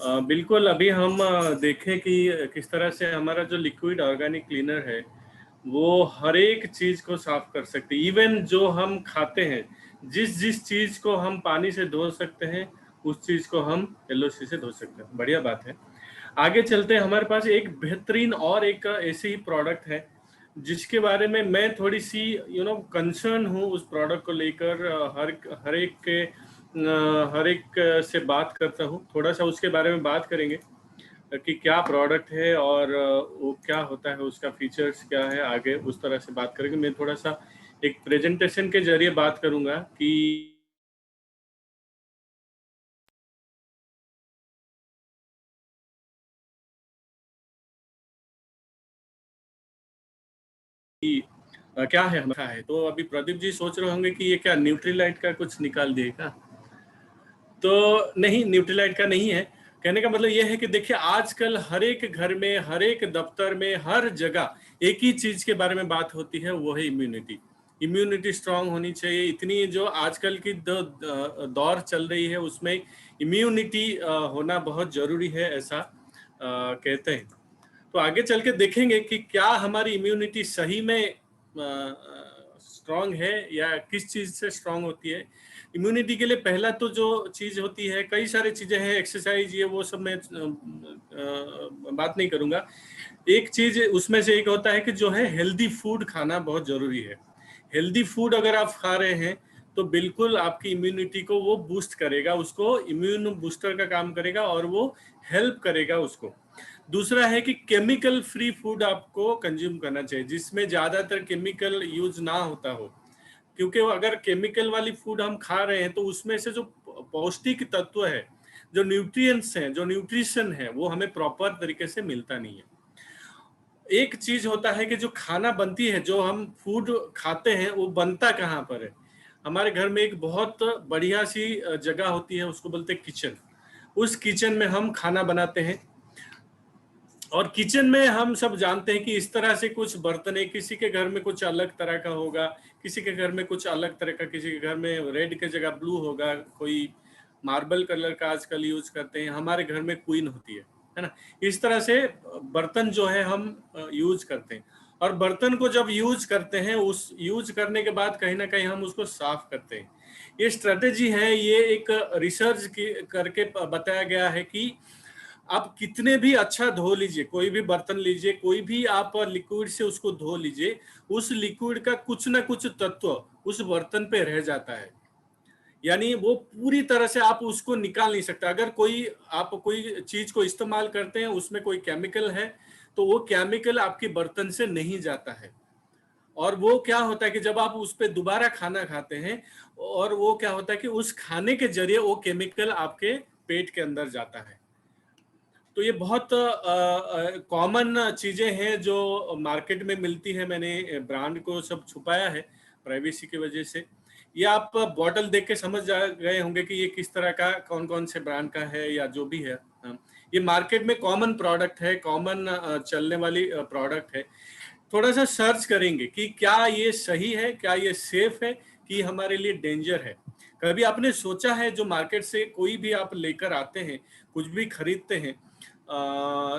बिल्कुल, अभी हम देखें कि किस तरह से हमारा जो लिक्विड ऑर्गेनिक क्लीनर है, वो हर एक चीज़ को साफ कर सकती है। इवन जो हम खाते हैं, जिस चीज़ को हम पानी से धो सकते हैं, उस चीज़ को हम एलओसी से धो सकते हैं। बढ़िया बात है। आगे चलते हैं, हमारे पास एक बेहतरीन और एक ऐसे ही प्रोडक्ट है, जिसके बारे में मैं थोड़ी-सी कंसर्न हूँ उस प्रोडक्ट को लेकर। हर एक से बात करता हूँ। थोड़ा-सा उसके बारे में बात करेंगे कि क्या प्रोडक्ट है और वो क्या होता है, उसका फीचर्स क्या है, आगे उस तरह से बात करेंगे। मैं थोड़ा-सा एक प्रेजेंटेशन के ज़रिए बात करूँगा कि क्या है हमारा है। तो अभी प्रदीप जी सोच रहे होंगे कि ये क्या न्यूट्रीलाइट का कुछ निकाल दिए क्या? तो नहीं, न्यूट्रीलाइट का नहीं है। कहने का मतलब ये है कि देखिए, आजकल हर एक घर में, हर एक दफ्तर में, हर जगह एक ही चीज के बारे में बात होती है, वो है इम्यूनिटी। इम्यूनिटी स्ट्रांग होनी चाहिए। इतनी जो आजकल की दौर चल रही है, उसमें इम्यूनिटी होना बहुत जरूरी है, ऐसा कहते हैं। तो आगे चल के देखेंगे कि क्या हमारी इम्यूनिटी सही में स्ट्रांग है या किस चीज से स्ट्रांग होती है। इम्यूनिटी के लिए पहला तो जो चीज होती है, कई सारी चीजें हैं, एक्सरसाइज, ये वो सब मैं बात नहीं करूंगा। एक चीज उसमें से एक होता है कि जो है हेल्दी फूड खाना बहुत जरूरी है। हेल्दी फूड अगर आप खा रहे हैं तो बिल्कुल आपकी इम्यूनिटी को वो बूस्ट करेगा, उसको इम्यून बूस्टर का काम करेगा और वो हेल्प करेगा उसको। दूसरा है कि केमिकल फ्री फूड आपको कंज्यूम करना चाहिए, जिसमें ज्यादातर केमिकल यूज ना होता हो। क्योंकि अगर केमिकल वाली फूड हम खा रहे हैं तो उसमें से जो पौष्टिक तत्व है, जो न्यूट्रिएंट्स हैं, जो न्यूट्रिशन है, वो हमें प्रॉपर तरीके से मिलता नहीं है। एक चीज होता है कि जो खाना बनती है, जो हम फूड खाते हैं, वो बनता कहाँ पर है। हमारे घर में एक बहुत बढ़िया सी जगह होती है, उसको बोलते हैं किचन। उस किचन में हम खाना बनाते हैं और किचन में हम सब जानते हैं कि इस तरह से कुछ बर्तन है, किसी के घर में कुछ अलग तरह का होगा, किसी के घर में कुछ अलग तरह का, किसी के घर में रेड के जगह ब्लू होगा, कोई मार्बल कलर का आजकल यूज करते हैं, हमारे घर में क्वीन होती है ना। इस तरह से बर्तन जो है हम यूज करते हैं। और बर्तन को जब यूज करते हैं, उस यूज करने के बाद कहीं ना कहीं हम उसको साफ करते हैं। ये स्ट्रेटेजी है, ये एक रिसर्च करके बताया गया है कि आप कितने भी अच्छा धो लीजिए, कोई भी बर्तन लीजिए, कोई भी आप लिक्विड से उसको धो लीजिए, उस लिक्विड का कुछ ना कुछ तत्व उस बर्तन पे रह जाता है। यानी वो पूरी तरह से आप उसको निकाल नहीं सकते। अगर आप कोई चीज को इस्तेमाल करते हैं, उसमें कोई केमिकल है, तो वो केमिकल आपके बर्तन से नहीं जाता है। और वो क्या होता है कि जब आप उस पर दोबारा खाना खाते हैं, और वो क्या होता है कि उस खाने के जरिए वो केमिकल आपके पेट के अंदर जाता है। तो ये बहुत कॉमन चीजें हैं जो मार्केट में मिलती है। मैंने ब्रांड को सब छुपाया है प्राइवेसी की वजह से। ये आप बॉटल देख के समझ जा गए होंगे कि ये किस तरह का, कौन कौन से ब्रांड का है या जो भी है। ये मार्केट में कॉमन प्रोडक्ट है, कॉमन चलने वाली प्रोडक्ट है। थोड़ा सा सर्च करेंगे कि क्या ये सही है, क्या ये सेफ है, कि हमारे लिए डेंजर है। कभी आपने सोचा है, जो मार्केट से कोई भी आप लेकर आते हैं, कुछ भी खरीदते हैं,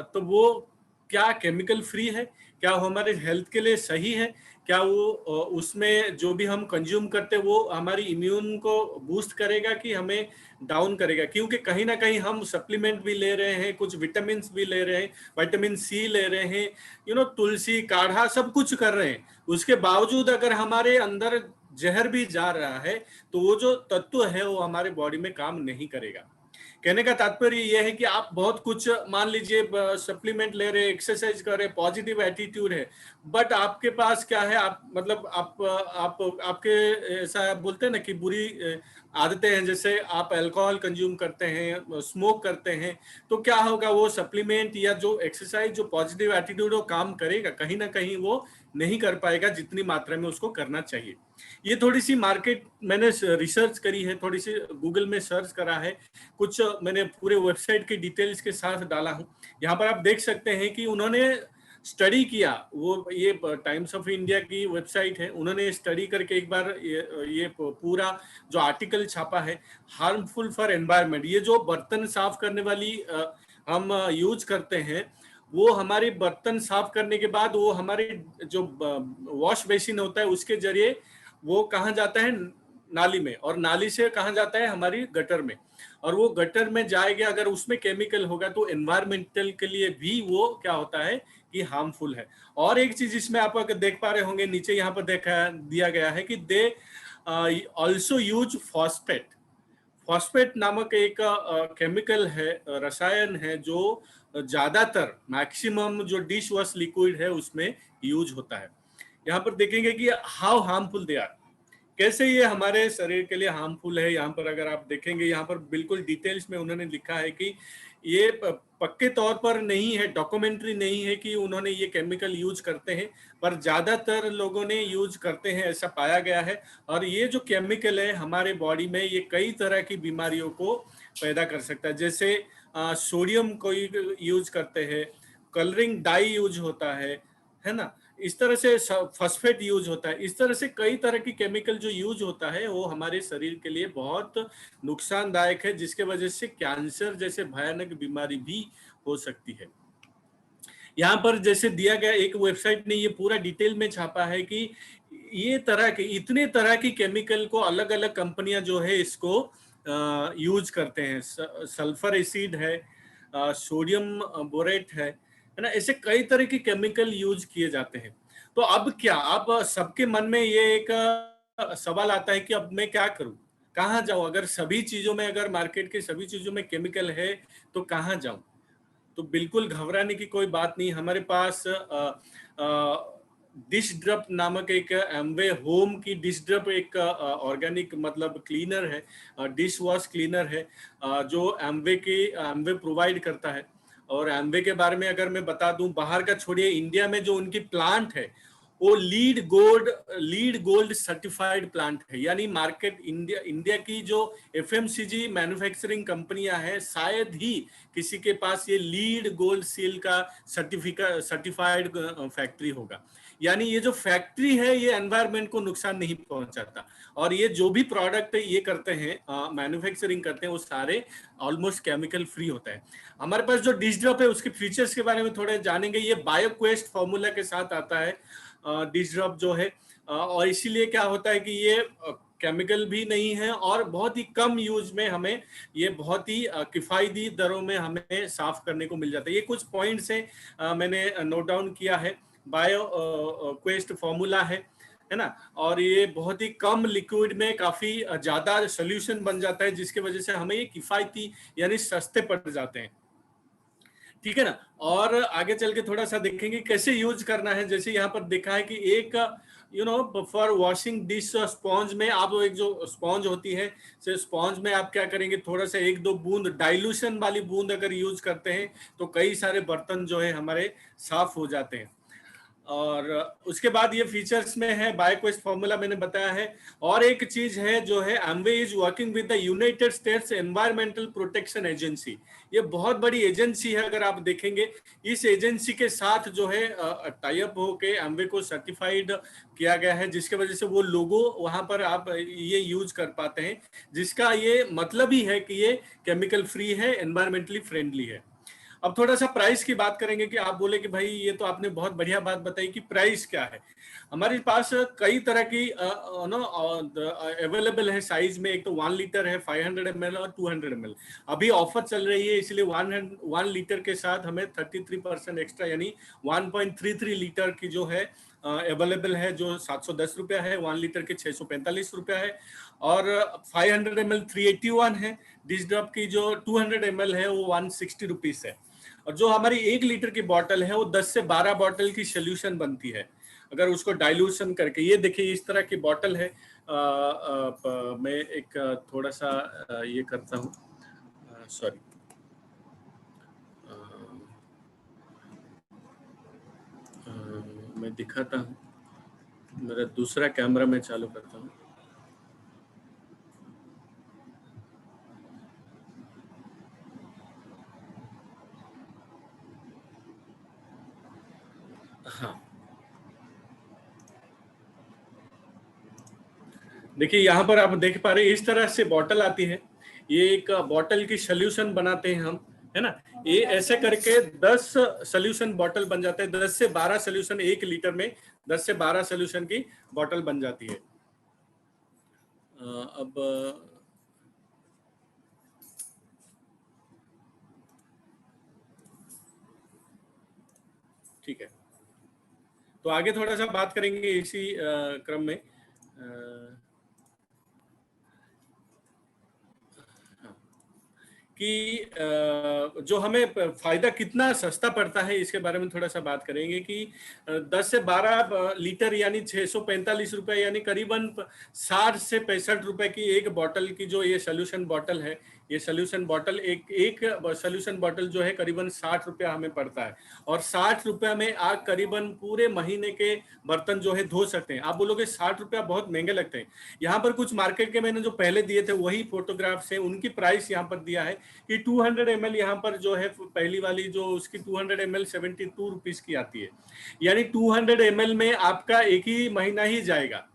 तो वो क्या केमिकल फ्री है, क्या वो हमारे हेल्थ के लिए सही है, क्या वो उसमें जो भी हम कंज्यूम करते हैं वो हमारी इम्यून को बूस्ट करेगा कि हमें डाउन करेगा। क्योंकि कहीं ना कहीं हम सप्लीमेंट भी ले रहे हैं, कुछ विटामिन भी ले रहे हैं, विटामिन सी ले रहे हैं, तुलसी काढ़ा सब कुछ कर रहे हैं। उसके बावजूद अगर हमारे अंदर जहर भी जा रहा है, तो वो जो तत्व है वो हमारे बॉडी में काम नहीं करेगा। कहने का तात्पर्य यह है कि आप बहुत कुछ, मान लीजिए, सप्लीमेंट ले रहे, एक्सरसाइज कर रहे, पॉजिटिव एटीट्यूड है, बट आपके पास क्या है, आप मतलब आप आपके ऐसा बोलते हैं ना कि बुरी आदतें हैं, जैसे आप अल्कोहल कंज्यूम करते हैं, स्मोक करते हैं, तो क्या होगा, वो सप्लीमेंट या जो एक्सरसाइज, जो पॉजिटिव एटीट्यूड, वो काम करेगा, कहीं ना कहीं वो नहीं कर पाएगा जितनी मात्रा में उसको करना चाहिए। ये थोड़ी सी मार्केट मैंने रिसर्च करी है, थोड़ी सी गूगल में सर्च करा है, कुछ मैंने पूरे वेबसाइट के डिटेल्स के साथ डाला हूं। यहाँ पर आप देख सकते हैं कि उन्होंने स्टडी किया, वो ये टाइम्स ऑफ इंडिया की वेबसाइट है, उन्होंने स्टडी करके एक बार ये पूरा जो आर्टिकल छापा है, हार्मफुल फॉर एनवायरनमेंट, ये जो बर्तन साफ करने वाली हम यूज करते हैं, वो हमारे बर्तन साफ करने के बाद वो हमारे जो वॉश बेसिन होता है उसके जरिए वो कहाँ जाता है, नाली में, और नाली से कहाँ जाता है, हमारी गटर में, और वो गटर में जाएगा, अगर उसमें केमिकल होगा तो एनवायरमेंटल के लिए भी वो क्या होता है कि हार्मफुल है। और एक चीज इसमें आप अगर देख पा रहे होंगे, नीचे यहाँ पर देखा दिया गया है कि they also use phosphate. Phosphate नामक एक केमिकल है, रसायन है, जो ज्यादातर मैक्सिमम जो डिश वॉश लिक्विड है उसमें यूज होता है। यहाँ पर देखेंगे कि हाउ हार्मफुल दे आर, कैसे ये हमारे शरीर के लिए हार्मफुल है। यहाँ पर अगर आप देखेंगे, यहाँ पर बिल्कुल डिटेल्स में उन्होंने लिखा है कि ये पक्के तौर पर नहीं है, डॉक्यूमेंट्री नहीं है कि उन्होंने ये केमिकल यूज करते हैं, पर ज्यादातर लोगों ने यूज करते हैं, ऐसा पाया गया है। और ये जो केमिकल है हमारे बॉडी में, ये कई तरह की बीमारियों को पैदा कर सकता है। जैसे सोडियम को यूज करते हैं, कलरिंग डाई यूज होता है ना, इस तरह से फॉस्फेट यूज होता है, इस तरह से कई तरह की केमिकल जो यूज होता है वो हमारे शरीर के लिए बहुत नुकसानदायक है, जिसके वजह से कैंसर जैसे भयानक बीमारी भी हो सकती है। यहाँ पर जैसे दिया गया, एक वेबसाइट ने ये पूरा डिटेल में छापा है कि ये तरह के इतने तरह की केमिकल को अलग अलग कंपनियां जो है इसको यूज करते हैं। सल्फर एसिड है, सोडियम बोरेट है ना, ऐसे कई तरह के केमिकल यूज किए जाते हैं। तो अब क्या, अब सबके मन में ये एक सवाल आता है कि अब मैं क्या करूं, कहाँ जाऊं, अगर सभी चीजों में, अगर मार्केट के सभी चीजों में केमिकल है तो कहाँ जाऊं। तो बिल्कुल घबराने की कोई बात नहीं, हमारे पास डिश ड्रप नामक एक एमवे होम की डिश ड्रप एक ऑर्गेनिक मतलब क्लीनर है, डिश वॉश क्लीनर है, जो एमवे प्रोवाइड करता है। और एमवे के बारे में अगर मैं बता दूं, बाहर का छोड़िए, इंडिया में जो उनकी प्लांट है वो लीड गोल्ड सर्टिफाइड प्लांट है। यानी मार्केट इंडिया की जो एफएमसीजी मैन्युफैक्चरिंग कंपनियां हैं, शायद ही किसी के पास ये लीड गोल्ड सील का सर्टिफाइड फैक्ट्री होगा। यानी ये जो फैक्ट्री है ये एनवायरनमेंट को नुकसान नहीं पहुंचाता, और ये जो भी प्रोडक्ट ये करते हैं, मैन्युफैक्चरिंग करते हैं, वो सारे ऑलमोस्ट केमिकल फ्री होता है। हमारे पास जो डिश ड्रॉप है उसके फीचर्स के बारे में थोड़े जानेंगे। ये बायोक्वेस्ट फॉर्मूला के साथ आता है डिश ड्रॉप जो है, और इसीलिए क्या होता है कि ये केमिकल भी नहीं है और बहुत ही कम यूज में हमें ये बहुत ही किफायती दरों में हमें साफ करने को मिल जाता है। ये कुछ पॉइंट्स है मैंने नोट डाउन किया है। बायो क्वेस्ट फॉर्मूला है ना, और ये बहुत ही कम लिक्विड में काफी ज्यादा सोल्यूशन बन जाता है, जिसके वजह से हमें ये किफायती यानी सस्ते पड़ जाते हैं। ठीक है ना, और आगे चल के थोड़ा सा देखेंगे कैसे यूज करना है। जैसे यहाँ पर देखा है कि एक फॉर वॉशिंग डिश स्पॉन्ज में, आप एक जो स्पॉन्ज होती है, स्पॉन्ज में आप क्या करेंगे, थोड़ा सा एक दो बूंद डाइल्यूशन वाली बूंद अगर यूज करते हैं तो कई सारे बर्तन जो है हमारे साफ हो जाते हैं। और उसके बाद ये फीचर्स में है, बायोक्वेस्ट फॉर्मूला मैंने बताया है। और एक चीज है जो है, Amway is working with the United states environmental protection agency. ये बहुत बड़ी एजेंसी है, अगर आप देखेंगे इस एजेंसी के साथ जो है टाई अप होके एमवे को सर्टिफाइड किया गया है, जिसके वजह से वो लोगो वहां पर आप ये यूज कर पाते हैं, जिसका ये मतलब ही है कि ये केमिकल फ्री है, एनवायरमेंटली फ्रेंडली है। अब थोड़ा सा प्राइस की बात करेंगे कि आप बोले कि भाई ये तो आपने बहुत बढ़िया बात बताई कि प्राइस क्या है। हमारे पास कई तरह की अवेलेबल है साइज में। एक तो 1 लीटर है, 500 ml और 200 ml। अभी ऑफर चल रही है, इसलिए 1 लीटर के साथ हमें 33% एक्स्ट्रा यानी 1.33 लीटर की जो है अवेलेबल है, जो 710 रुपया है। 1 लीटर के 645 रुपया है। और 500 ml 381 है। डिश ड्रॉप की जो 200 ml है वो 160 रुपीज है। और जो हमारी 1 लीटर की बॉटल है वो 10 से 12 बॉटल की सोल्यूशन बनती है, अगर उसको डाइल्यूशन करके। ये देखिए इस तरह की बॉटल है। मैं एक थोड़ा सा ये करता हूँ, सॉरी, मैं दिखाता हूँ, मेरा दूसरा कैमरा मैं चालू करता हूँ। हाँ, देखिए यहाँ पर आप देख पा रहे हैं इस तरह से बॉटल आती है। ये एक बॉटल की सोल्यूशन बनाते हैं हम, है ना। ये ऐसे करके 10 सोल्यूशन बॉटल बन जाते हैं, 10 से 12 सोल्यूशन 1 लीटर में 10 से 12 सोल्यूशन की बॉटल बन जाती है। अब ठीक है, तो आगे थोड़ा सा बात करेंगे इसी क्रम में। कि जो हमें फायदा कितना सस्ता पड़ता है इसके बारे में थोड़ा सा बात करेंगे कि 10 से 12 लीटर यानी 645 रुपए यानी करीबन 60 से 65 रुपए की एक बॉटल की जो ये सोल्यूशन बॉटल है, ये सोल्यूशन बॉटल एक सोल्यूशन बॉटल जो है करीबन 60 रुपया हमें पड़ता है। और 60 रुपया में आप करीबन पूरे महीने के बर्तन जो है धो सकते हैं। आप बोलोगे 60 रुपया बहुत महंगे लगते हैं। यहाँ पर कुछ मार्केट के मैंने जो पहले दिए थे वही फोटोग्राफ्स है, उनकी प्राइस यहाँ पर दिया है कि 200 ml यहाँ पर जो है पहली वाली जो उसकी 200 ml 72 रुपीज की आती है, यानी 200 ml में आपका एक ही महीना ही जाएगा,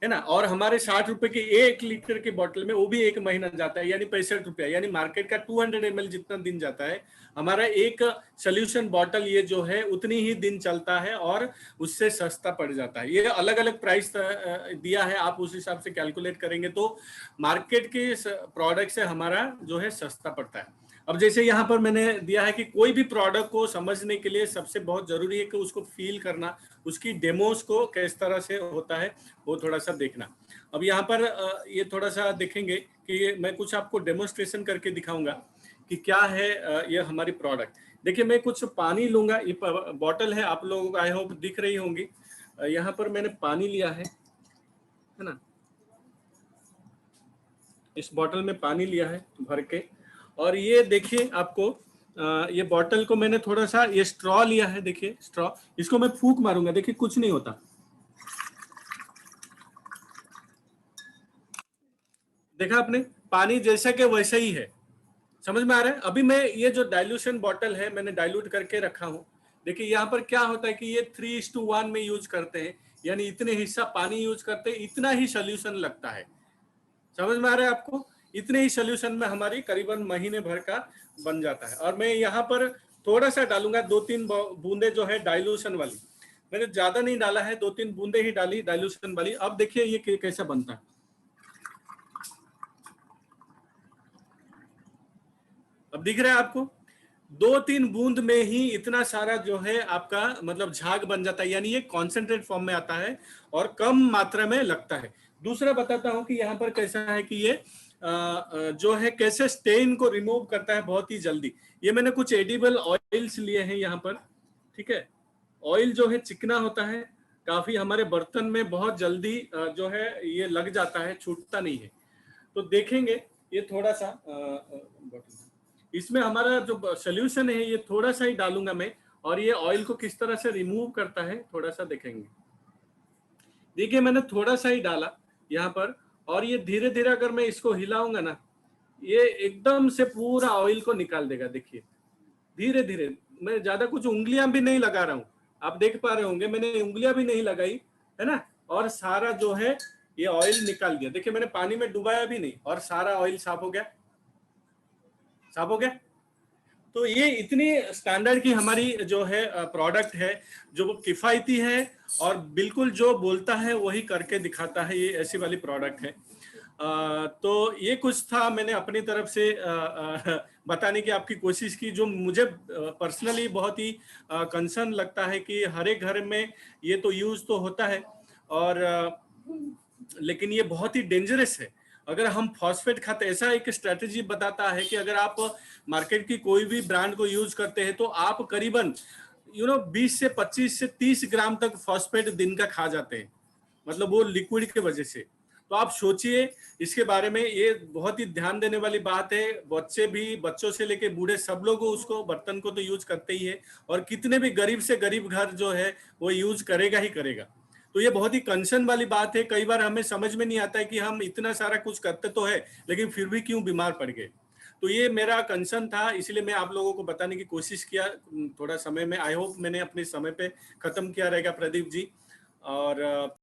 है ना। और हमारे 60 रुपए की 1 लीटर की बोतल में वो भी एक महीना जाता है, यानी 65 रुपया, यानी मार्केट का 200 ml जितना दिन जाता है हमारा एक सोल्यूशन बॉटल ये जो है उतनी ही दिन चलता है और उससे सस्ता पड़ जाता है। ये अलग अलग प्राइस दिया है, आप उस हिसाब से कैलकुलेट करेंगे तो मार्केट के प्रोडक्ट से हमारा जो है सस्ता पड़ता है। अब जैसे यहाँ पर मैंने दिया है कि कोई भी प्रोडक्ट को समझने के लिए सबसे बहुत जरूरी है कि उसको फील करना, उसकी डेमोस को किस तरह से होता है वो थोड़ा सा देखना। अब यहाँ पर ये थोड़ा सा देखेंगे कि मैं कुछ आपको डेमोन्स्ट्रेशन करके दिखाऊंगा कि क्या है ये हमारी प्रोडक्ट। देखिए मैं कुछ पानी लूंगा, ये बॉटल है, आप लोगों को आई होप दिख रही होंगी। यहाँ पर मैंने पानी लिया है ना, इस बॉटल में पानी लिया है भर के। और ये देखिए आपको ये बॉटल को मैंने थोड़ा सा ये स्ट्रॉ लिया है, देखिए स्ट्रॉ, इसको मैं फूंक मारूंगा, देखिए कुछ नहीं होता। देखा आपने, पानी जैसा कि वैसा ही है, समझ में आ रहा है। अभी मैं ये जो डाइल्यूशन बॉटल है मैंने डाइल्यूट करके रखा हूं। देखिए यहाँ पर क्या होता है कि ये 3:1 में यूज करते हैं, यानी इतने हिस्सा पानी यूज करते हैं, इतना ही सोल्यूशन लगता है। समझ में आ रहा है आपको, इतने ही सोल्यूशन में हमारी करीबन महीने भर का बन जाता है। और मैं यहाँ पर थोड़ा सा डालूंगा, 2-3 बूंदे जो है डाइल्यूशन वाली, मैंने ज्यादा नहीं डाला है, 2-3 बूंदे ही डाली डाइल्यूशन वाली। अब देखिए ये कैसा बनता है, अब दिख रहा है आपको, 2-3 बूंद में ही इतना सारा जो है आपका मतलब झाग बन जाता है, यानी ये कॉन्सेंट्रेट फॉर्म में आता है और कम मात्रा में लगता है। दूसरा बताता हूं कि यहाँ पर कैसा है कि ये जो है कैसे स्टेन को रिमूव करता है बहुत ही जल्दी। ये मैंने कुछ एडिबल ऑयल्स लिए हैं यहाँ पर, ठीक है। ऑयल जो है चिकना होता है काफी, हमारे बर्तन में बहुत जल्दी जो है ये लग जाता है, छूटता नहीं है। तो देखेंगे ये थोड़ा सा इसमें हमारा जो सोल्यूशन है ये थोड़ा सा ही डालूंगा मैं, और ये ऑयल को किस तरह से रिमूव करता है थोड़ा सा देखेंगे। देखिए मैंने थोड़ा सा ही डाला यहाँ पर, और ये धीरे धीरे अगर मैं इसको हिलाऊंगा ना, ये एकदम से पूरा ऑयल को निकाल देगा। देखिए धीरे धीरे, मैं ज्यादा कुछ उंगलियां भी नहीं लगा रहा हूँ, आप देख पा रहे होंगे मैंने उंगलियां भी नहीं लगाई, है ना। और सारा जो है ये ऑयल निकाल दिया। देखिए मैंने पानी में डुबाया भी नहीं और सारा ऑयल साफ हो गया, साफ हो गया। तो ये इतनी स्टैंडर्ड की हमारी जो है प्रोडक्ट है, जो किफायती है और बिल्कुल जो बोलता है वही करके दिखाता है, ये ऐसी वाली प्रोडक्ट है। तो ये कुछ था मैंने अपनी तरफ से बताने की आपकी कोशिश की, जो मुझे पर्सनली बहुत ही कंसर्न लगता है कि हर एक घर में ये तो यूज तो होता है, और लेकिन ये बहुत ही डेंजरस है। अगर हम फॉस्फेट खाते, ऐसा एक स्ट्रेटेजी बताता है कि अगर आप मार्केट की कोई भी ब्रांड को यूज करते हैं तो आप करीबन 20 से 25 से 30 ग्राम तक फॉस्फेट दिन का खा जाते हैं, मतलब वो लिक्विड की वजह से। तो आप सोचिए इसके बारे में, ये बहुत ही ध्यान देने वाली बात है। बच्चे भी, बच्चों से लेके बूढ़े सब लोग उसको, बर्तन को तो यूज करते ही है, और कितने भी गरीब से गरीब घर जो है वो यूज करेगा ही करेगा। तो ये बहुत ही कंसर्न वाली बात है। कई बार हमें समझ में नहीं आता है कि हम इतना सारा कुछ करते तो है लेकिन फिर भी क्यों बीमार पड़ गए। तो ये मेरा कंसर्न था, इसीलिए मैं आप लोगों को बताने की कोशिश किया थोड़ा समय में। आई होप मैंने अपने समय पे खत्म किया रहेगा प्रदीप जी। और